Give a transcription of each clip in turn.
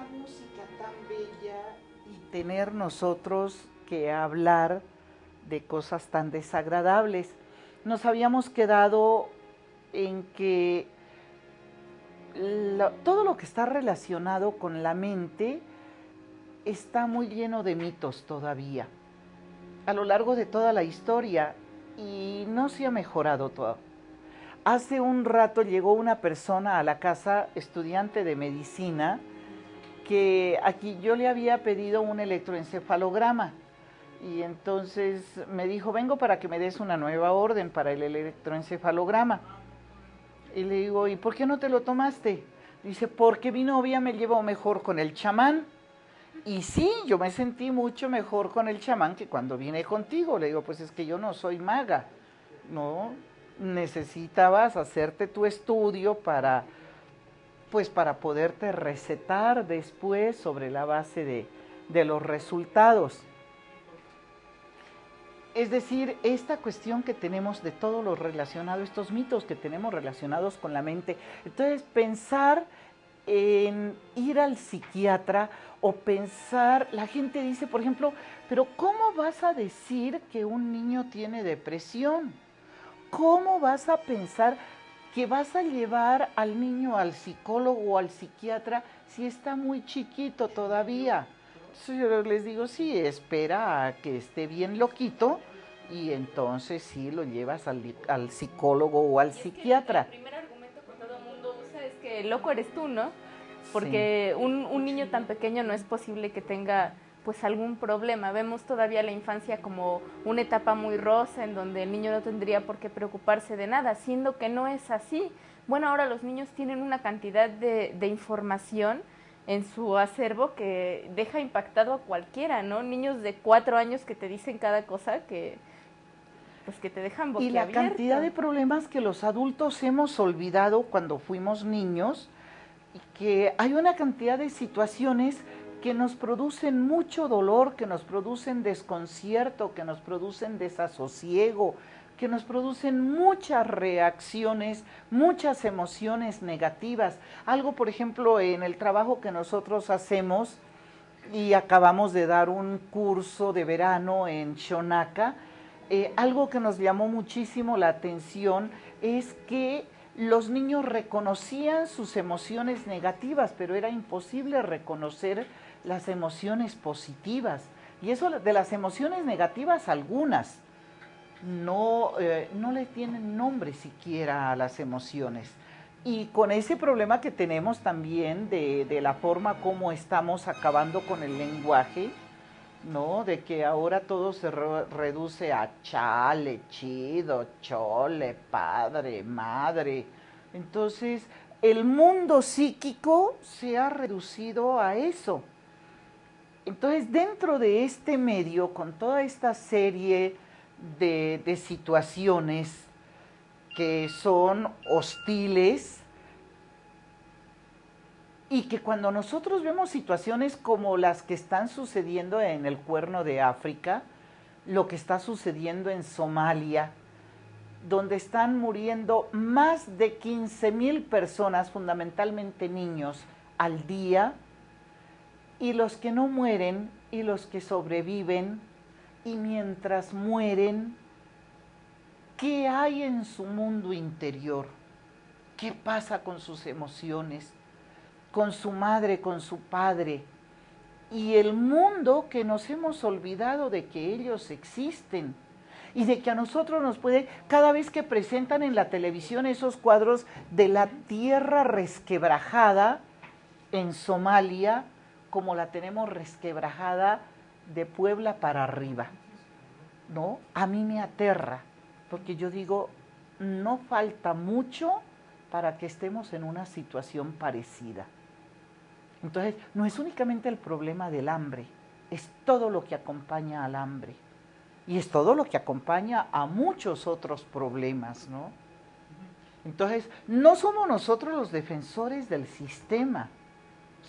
esta música tan bella y tener nosotros que hablar de cosas tan desagradables. Nos habíamos quedado en que todo lo que está relacionado con la mente está muy lleno de mitos todavía, a lo largo de toda la historia, y no se ha mejorado todo. Hace un rato llegó una persona a la casa, estudiante de medicina, que aquí yo le había pedido un electroencefalograma. Y entonces me dijo, vengo para que me des una nueva orden para el electroencefalograma. Y le digo, ¿y por qué no te lo tomaste? Dice, porque mi novia me llevó mejor con el chamán. Y sí, yo me sentí mucho mejor con el chamán que cuando vine contigo. Le digo, pues es que yo no soy maga, ¿no? Necesitabas hacerte tu estudio para, pues para poderte recetar después sobre la base de los resultados. Es decir, esta cuestión que tenemos de todo lo relacionado, estos mitos que tenemos relacionados con la mente. Entonces, pensar en ir al psiquiatra o pensar, la gente dice, por ejemplo, pero ¿cómo vas a decir que un niño tiene depresión? ¿Cómo vas a pensar que vas a llevar al niño al psicólogo o al psiquiatra si está muy chiquito todavía? Entonces yo les digo, sí, espera a que esté bien loquito y entonces sí lo llevas al psicólogo o al psiquiatra. El primer argumento que todo el mundo usa es que loco eres tú, ¿no? Sí. Porque un niño tan pequeño no es posible que tenga pues algún problema. Vemos todavía la infancia como una etapa muy rosa en donde el niño no tendría por qué preocuparse de nada, siendo que no es así. Bueno, ahora los niños tienen una cantidad de información en su acervo que deja impactado a cualquiera, ¿no? Niños de 4 años que te dicen cada cosa que pues que te dejan Y la cantidad boquiabierto. de problemas que los adultos hemos olvidado cuando fuimos niños, y que hay una cantidad de situaciones que nos producen mucho dolor, que nos producen desconcierto, que nos producen desasosiego, que nos producen muchas reacciones, muchas emociones negativas. Algo, por ejemplo, en el trabajo que nosotros hacemos, y acabamos de dar un curso de verano en Shonaka, algo que nos llamó muchísimo la atención es que los niños reconocían sus emociones negativas, pero era imposible reconocer las emociones positivas. Y eso de las emociones negativas, algunas no le tienen nombre siquiera a las emociones. Y con ese problema que tenemos también de la forma como estamos acabando con el lenguaje, ¿no? De que ahora todo se reduce a chale, chido, chole, padre, madre. Entonces, el mundo psíquico se ha reducido a eso. Entonces, dentro de este medio, con toda esta serie de situaciones que son hostiles, y que cuando nosotros vemos situaciones como las que están sucediendo en el Cuerno de África, lo que está sucediendo en Somalia, donde están muriendo más de 15,000 personas, fundamentalmente niños, al día, y los que no mueren y los que sobreviven, y mientras mueren, ¿qué hay en su mundo interior? ¿Qué pasa con sus emociones? Con su madre, con su padre, y el mundo que nos hemos olvidado de que ellos existen y de que a nosotros nos puede, cada vez que presentan en la televisión esos cuadros de la tierra resquebrajada en Somalia, como la tenemos resquebrajada de Puebla para arriba, ¿no? A mí me aterra, porque yo digo, no falta mucho para que estemos en una situación parecida. Entonces, no es únicamente el problema del hambre, es todo lo que acompaña al hambre. Y es todo lo que acompaña a muchos otros problemas, ¿no? Entonces, no somos nosotros los defensores del sistema,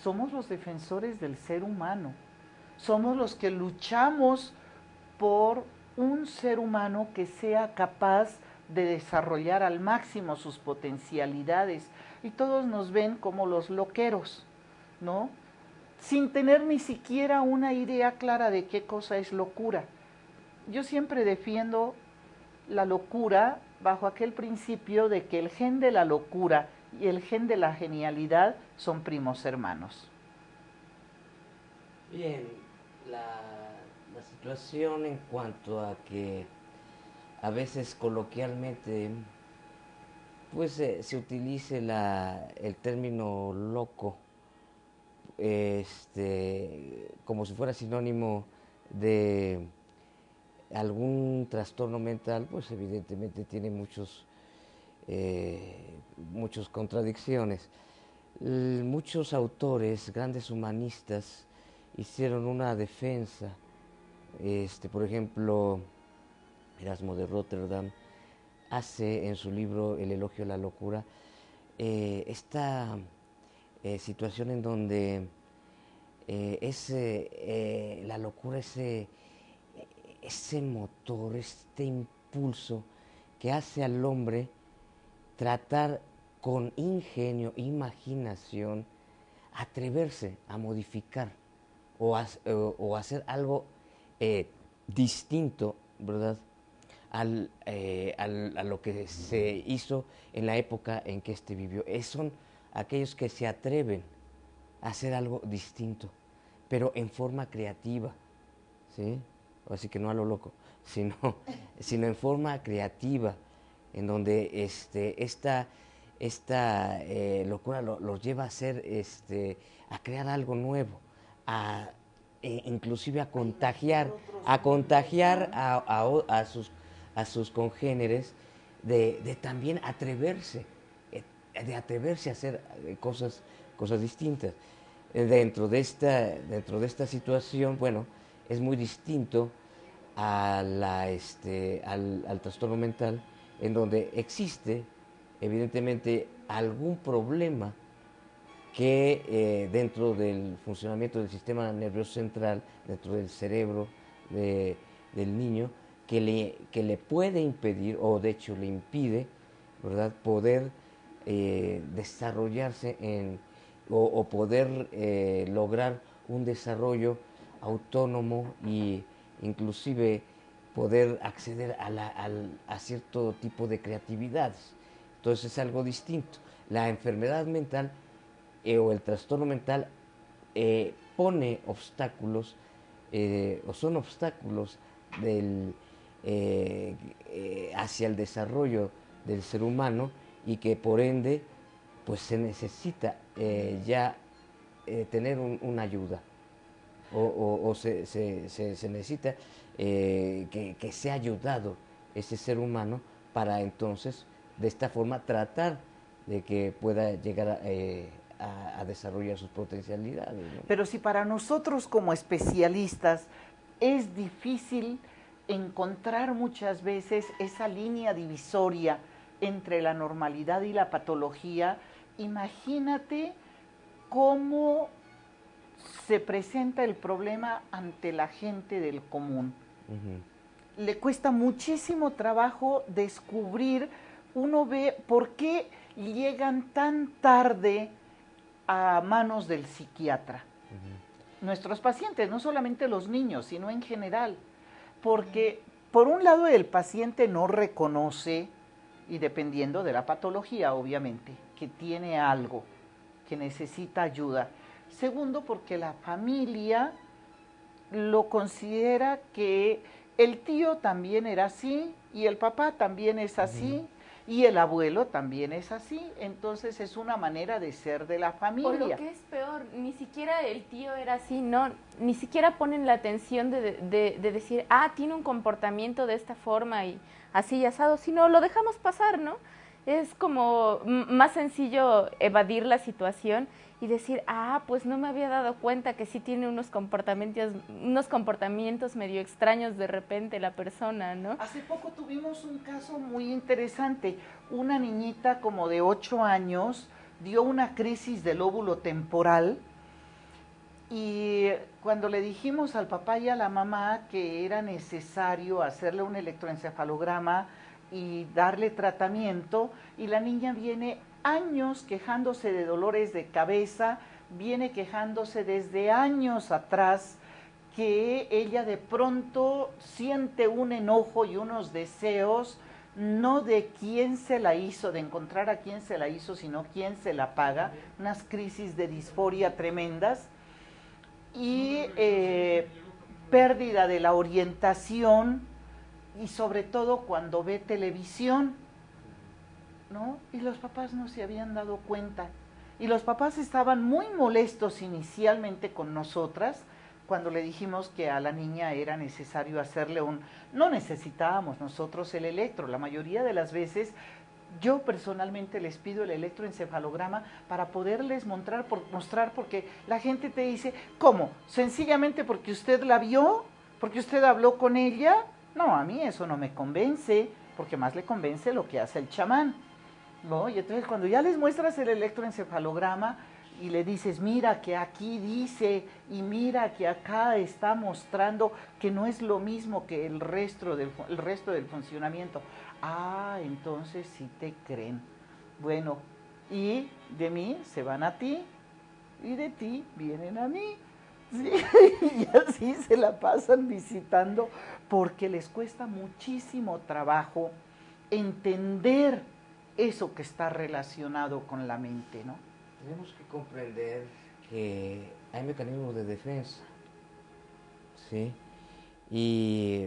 somos los defensores del ser humano. Somos los que luchamos por un ser humano que sea capaz de desarrollar al máximo sus potencialidades. Y todos nos ven como los loqueros, ¿no? sin tener ni siquiera una idea clara de qué cosa es locura. Yo siempre defiendo la locura bajo aquel principio de que el gen de la locura y el gen de la genialidad son primos hermanos. Bien, la situación en cuanto a que a veces coloquialmente pues se utilice el término loco como si fuera sinónimo de algún trastorno mental, pues evidentemente tiene muchas contradicciones. Muchos autores, grandes humanistas, hicieron una defensa. Por ejemplo, Erasmo de Rotterdam hace en su libro El elogio a la locura esta situación en donde la locura, ese motor, este impulso que hace al hombre tratar con ingenio, imaginación, atreverse a modificar o hacer algo distinto, ¿verdad?, a lo que se hizo en la época en que vivió. Son aquellos que se atreven a hacer algo distinto, pero en forma creativa, ¿sí? Así que no a lo loco, sino en forma creativa, en donde esta locura los lleva a hacer, a crear algo nuevo, inclusive a contagiar a sus congéneres de también atreverse, a hacer cosas distintas. Dentro de esta situación, bueno, es muy distinto al trastorno mental, en donde existe evidentemente algún problema que dentro del funcionamiento del sistema nervioso central, dentro del cerebro del niño, que le puede impedir, o de hecho le impide, ¿verdad?, poder desarrollarse o poder lograr un desarrollo autónomo y inclusive poder acceder a cierto tipo de creatividades. Entonces es algo distinto. La enfermedad mental o el trastorno mental pone obstáculos o son obstáculos hacia el desarrollo del ser humano, y que por ende pues se necesita ya tener una ayuda o se necesita que sea ayudado ese ser humano para entonces de esta forma tratar de que pueda llegar a desarrollar sus potencialidades, ¿no? Pero si para nosotros como especialistas es difícil encontrar muchas veces esa línea divisoria entre la normalidad y la patología, imagínate cómo se presenta el problema ante la gente del común. Uh-huh. Le cuesta muchísimo trabajo descubrir, uno ve por qué llegan tan tarde a manos del psiquiatra. Uh-huh. Nuestros pacientes, no solamente los niños, sino en general, porque por un lado el paciente no reconoce, y dependiendo de la patología obviamente, que tiene algo, que necesita ayuda. Segundo, porque la familia lo considera que el tío también era así, y el papá también es así, y el abuelo también es así. Entonces es una manera de ser de la familia. O lo que es peor, ni siquiera el tío era así, no, ni siquiera ponen la atención de decir, tiene un comportamiento de esta forma y así y asado, sino lo dejamos pasar, ¿no? Es como más sencillo evadir la situación y decir, pues no me había dado cuenta que sí tiene unos comportamientos medio extraños de repente la persona, ¿no? Hace poco tuvimos un caso muy interesante. Una niñita como de 8 años dio una crisis del lóbulo temporal, y cuando le dijimos al papá y a la mamá que era necesario hacerle un electroencefalograma y darle tratamiento, y la niña viene años quejándose de dolores de cabeza, viene quejándose desde años atrás que ella de pronto siente un enojo y unos deseos, no de quién se la hizo, de encontrar a quién se la hizo, sino quién se la paga, unas crisis de disforia tremendas y pérdida de la orientación, y sobre todo cuando ve televisión, ¿no? Y los papás no se habían dado cuenta. Y los papás estaban muy molestos inicialmente con nosotras cuando le dijimos que a la niña era necesario hacerle no necesitábamos nosotros el electro, la mayoría de las veces yo personalmente les pido el electroencefalograma para poderles mostrar porque la gente te dice, ¿cómo? ¿Sencillamente porque usted la vio? ¿Porque usted habló con ella? No, a mí eso no me convence, porque más le convence lo que hace el chamán, ¿no? Y entonces cuando ya les muestras el electroencefalograma y le dices, mira que aquí dice y mira que acá está mostrando que no es lo mismo que el resto del funcionamiento. Ah, entonces sí te creen. Bueno, y de mí se van a ti y de ti vienen a mí. Sí, y así se la pasan visitando porque les cuesta muchísimo trabajo entender eso que está relacionado con la mente, ¿no? Tenemos que comprender que hay mecanismos de defensa, ¿sí? Y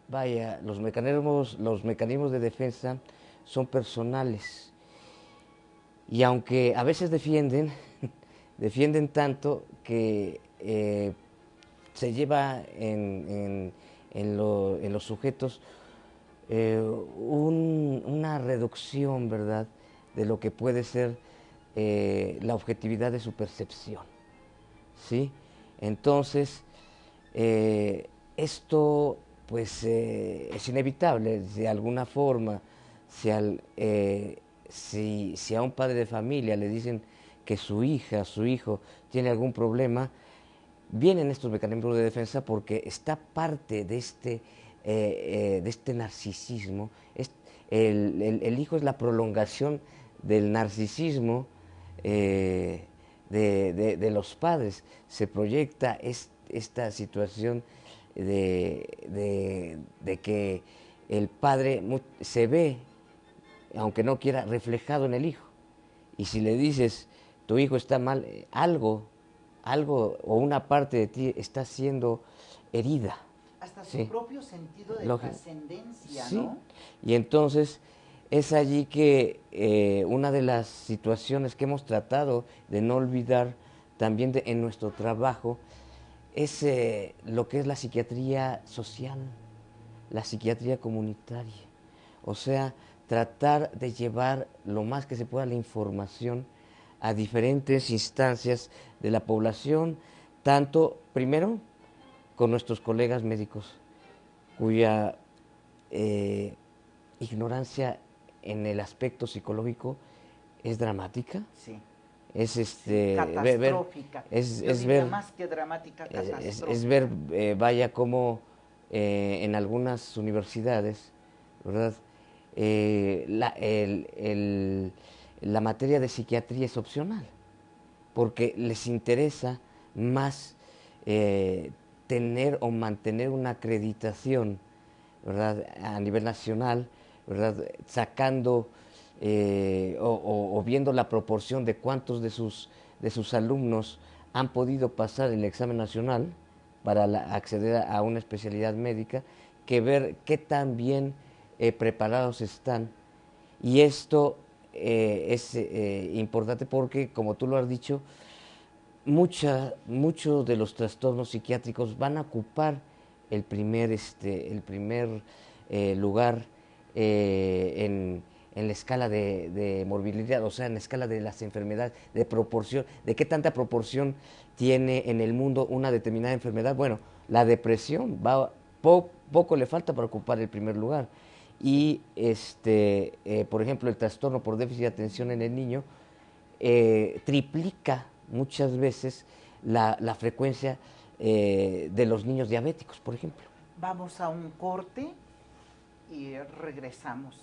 vaya, los mecanismos de defensa son personales. Y aunque a veces defienden tanto que se lleva en los sujetos una reducción, ¿verdad?, de lo que puede ser la objetividad de su percepción, ¿sí? Entonces, esto pues es inevitable, de alguna forma, si a un padre de familia le dicen que su hija, su hijo tiene algún problema, vienen estos mecanismos de defensa porque está parte de este narcisismo. El hijo es la prolongación del narcisismo de los padres. Se proyecta esta situación de que el padre se ve, aunque no quiera, reflejado en el hijo. Y si le dices, tu hijo está mal, algo o una parte de ti está siendo herida. Hasta su propio sentido de trascendencia, sí. ¿no? Y entonces es allí que una de las situaciones que hemos tratado de no olvidar también en nuestro trabajo es lo que es la psiquiatría social, la psiquiatría comunitaria. O sea, tratar de llevar lo más que se pueda la información a diferentes instancias de la población, tanto primero con nuestros colegas médicos, cuya ignorancia en el aspecto psicológico es dramática. Sí. Es catastrófica. es ver más que dramática, catastrófica. Es ver, vaya, cómo en algunas universidades, ¿verdad?, la materia de psiquiatría es opcional, porque les interesa más tener o mantener una acreditación, ¿verdad?, a nivel nacional, ¿verdad?, sacando o viendo la proporción de cuántos de sus alumnos han podido pasar el examen nacional para acceder a una especialidad médica, que ver qué tan bien preparados están. Y esto es importante porque, como tú lo has dicho, muchos de los trastornos psiquiátricos van a ocupar el primer lugar en la escala de morbilidad, o sea, en la escala de las enfermedades, de proporción, de qué tanta proporción tiene en el mundo una determinada enfermedad. Bueno, la depresión poco le falta para ocupar el primer lugar. Y por ejemplo, el trastorno por déficit de atención en el niño triplica muchas veces la frecuencia de los niños diabéticos, por ejemplo. Vamos a un corte y regresamos.